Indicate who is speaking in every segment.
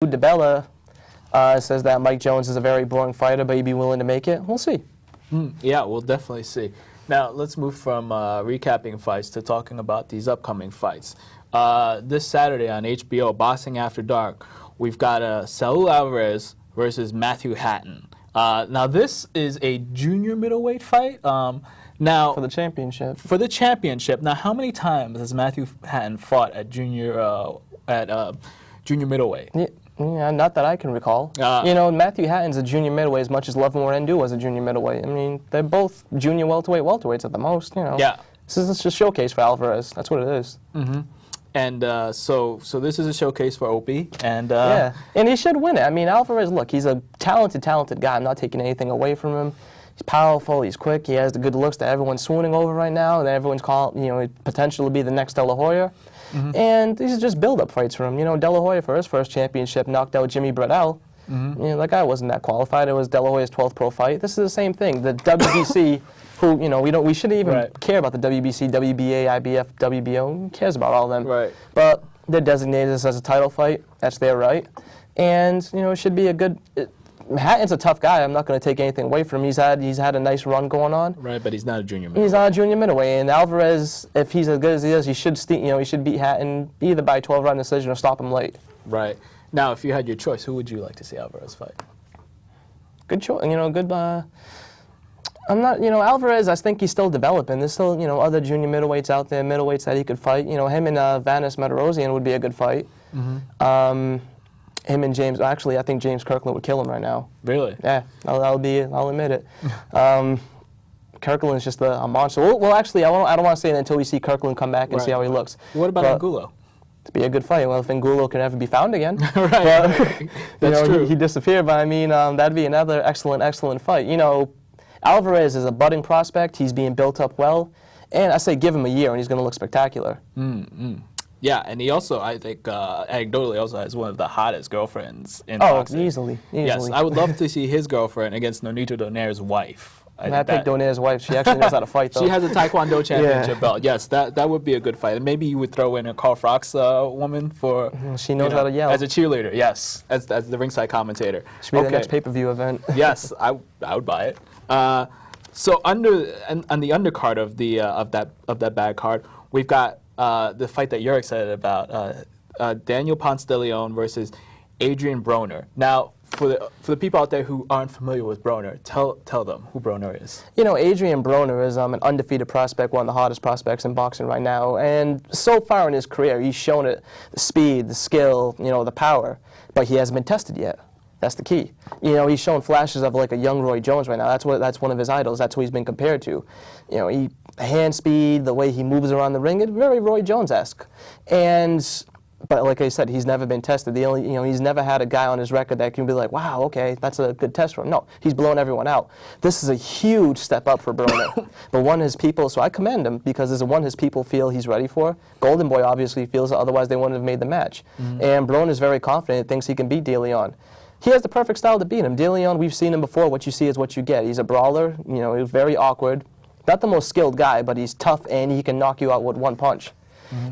Speaker 1: DeBella says that Mike Jones is a very boring fighter, but he'd be willing to make it. We'll see.
Speaker 2: Yeah, we'll definitely see. Now, let's move from recapping fights to talking about these upcoming fights. This Saturday on HBO, Boxing After Dark, we've got Saul Alvarez versus Matthew Hatton. Now, this is a junior middleweight fight. Now,
Speaker 1: For the championship.
Speaker 2: For the championship. Now, how many times has Matthew Hatton fought at junior middleweight?
Speaker 1: Yeah, not that I can recall. You know, Matthew Hatton's a junior middleweight as much as Love Morendu was a junior middleweight. I mean, they're both junior welterweights at the most, you know.
Speaker 2: Yeah.
Speaker 1: This is just a showcase for Alvarez. That's what it is.
Speaker 2: And so this is a showcase for Opie. And
Speaker 1: yeah, and he should win it. I mean, Alvarez, look, he's a talented guy. I'm not taking anything away from him. He's powerful, he's quick, he has the good looks that everyone's swooning over right now, and everyone's calling, you know, potential to be the next De La Hoya. And these are just build-up fights for him. You know, De La Hoya, for his first championship, knocked out Jimmy Bradell. You know, that guy wasn't that qualified. It was De La Hoya's 12th pro fight. This is the same thing. The WBC, who, you know, we shouldn't even care about the WBC, WBA, IBF, WBO. Who cares about all of them? But they're designated this as a title fight. That's their right. And, you know, it should be a good... Hatton's a tough guy. I'm not going to take anything away from him. He's had a nice run going on.
Speaker 2: Right, but he's not a junior middleweight.
Speaker 1: He's not a junior middleweight. And Alvarez, if he's as good as he is, he should beat Hatton either by 12-round decision or stop him late.
Speaker 2: Right. Now, if you had your choice, who would you like to see Alvarez fight?
Speaker 1: Good choice. You know, good. I'm not. You know, Alvarez. I think he's still developing. There's still, you know, other junior middleweights out there, middleweights that he could fight. You know, him and Vanis Medorosian would be a good fight. Him and James, actually, I think James Kirkland would kill him right now.
Speaker 2: Really?
Speaker 1: Yeah, I'll admit it. Kirkland's just a monster. Well, actually, I don't want to say it until we see Kirkland come back and see how he looks.
Speaker 2: What about Angulo?
Speaker 1: To be a good fight. Well, if Angulo can ever be found again.
Speaker 2: That's true.
Speaker 1: He disappeared, but I mean, that'd be another excellent fight. You know, Alvarez is a budding prospect. He's being built up well. And I say give him a year and he's going to look spectacular.
Speaker 2: Yeah, and he also, I think, anecdotally also has one of the hottest girlfriends in boxing.
Speaker 1: Easily.
Speaker 2: Yes, I would love to see his girlfriend against Nonito Donaire's wife.
Speaker 1: I picked Donaire's wife. She actually knows how to fight, though.
Speaker 2: She has a Taekwondo championship belt. Yes, that would be a good fight. And maybe you would throw in a Carl Froch's woman for...
Speaker 1: She knows how to yell.
Speaker 2: As a cheerleader, yes, as the ringside commentator.
Speaker 1: Should be the next pay-per-view event.
Speaker 2: Yes, I would buy it. So on the undercard of that bad card, we've got the fight that you're excited about, Daniel Ponce de Leon versus Adrien Broner. Now, for the people out there who aren't familiar with Broner, tell them who Broner is. You
Speaker 1: know, Adrien Broner is an undefeated prospect, one of the hottest prospects in boxing right now. And so far in his career, he's shown it, the speed, the skill, you know, the power. But he hasn't been tested yet. That's the key. You know, he's shown flashes of like a young Roy Jones right now. That's one of his idols. That's who he's been compared to. You know, hand speed, the way he moves around the ring, it's very Roy Jones-esque. But like I said, he's never been tested. He's never had a guy on his record that can be like, wow, okay, that's a good test for him. No, he's blown everyone out. This is a huge step up for Broner. But one his people, so I commend him because this is one his people feel he's ready for. Golden Boy obviously feels it, otherwise they wouldn't have made the match. And Broner's very confident, thinks he can beat De Leon. He has the perfect style to beat him. De Leon, we've seen him before. What you see is what you get. He's a brawler. You know, he's very awkward. Not the most skilled guy, but he's tough and he can knock you out with one punch.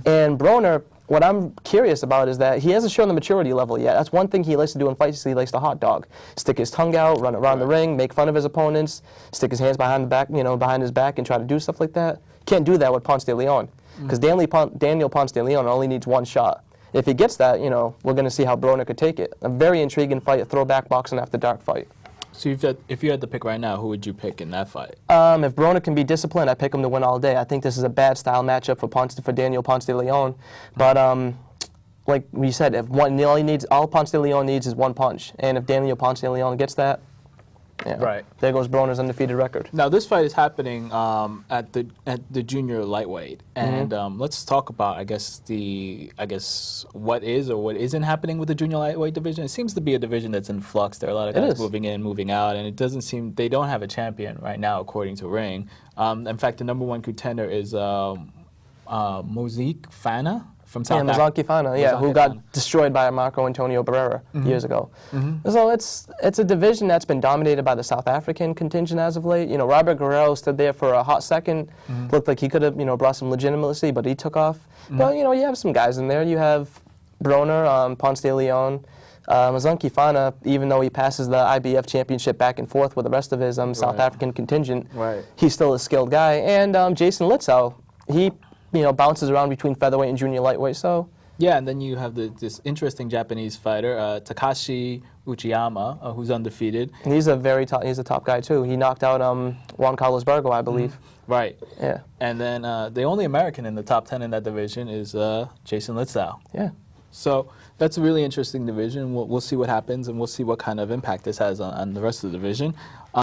Speaker 1: And Broner, what I'm curious about is that he hasn't shown the maturity level yet. That's one thing he likes to do in fights. He likes to hot dog, stick his tongue out, run around the ring, make fun of his opponents, stick his hands behind the back, you know, behind his back, and try to do stuff like that. Can't do that with Ponce de Leon because Daniel Ponce de Leon only needs one shot. If he gets that, you know, we're going to see how Broner could take it. A very intriguing fight, a throwback boxing after dark fight.
Speaker 2: So if you had to pick right now, who would you pick in that fight?
Speaker 1: If Broner can be disciplined, I pick him to win all day. I think this is a bad style matchup for Daniel Ponce de Leon. But like we said, all Ponce de Leon needs is one punch. And if Daniel Ponce de Leon gets that, there goes Broner's undefeated record.
Speaker 2: Now this fight is happening at the junior lightweight, and let's talk about I guess what is or what isn't happening with the junior lightweight division. It seems to be a division that's in flux. There are a lot of guys moving in, moving out, and it doesn't seem they don't have a champion right now according to Ring. In fact, the #1 contender is Mozique Fana. From South
Speaker 1: Africa. Who got destroyed by Marco Antonio Barrera years ago. So it's a division that's been dominated by the South African contingent as of late. You know, Robert Guerrero stood there for a hot second, looked like he could have, you know, brought some legitimacy, but he took off. But you know, you have some guys in there. You have Broner, Ponce de Leon, Mazunki Fana, even though he passes the IBF championship back and forth with the rest of his South African contingent, he's still a skilled guy. And Jason Litzau, he bounces around between featherweight and junior lightweight. So
Speaker 2: yeah, and then you have this interesting Japanese fighter, Takashi Uchiyama, who's undefeated.
Speaker 1: And he's a top guy too. He knocked out Juan Carlos Burgo, I believe.
Speaker 2: Right.
Speaker 1: Yeah.
Speaker 2: And then the only American in the top 10 in that division is Jason Litzau.
Speaker 1: Yeah.
Speaker 2: So that's a really interesting division. We'll see what happens, and we'll see what kind of impact this has on the rest of the division.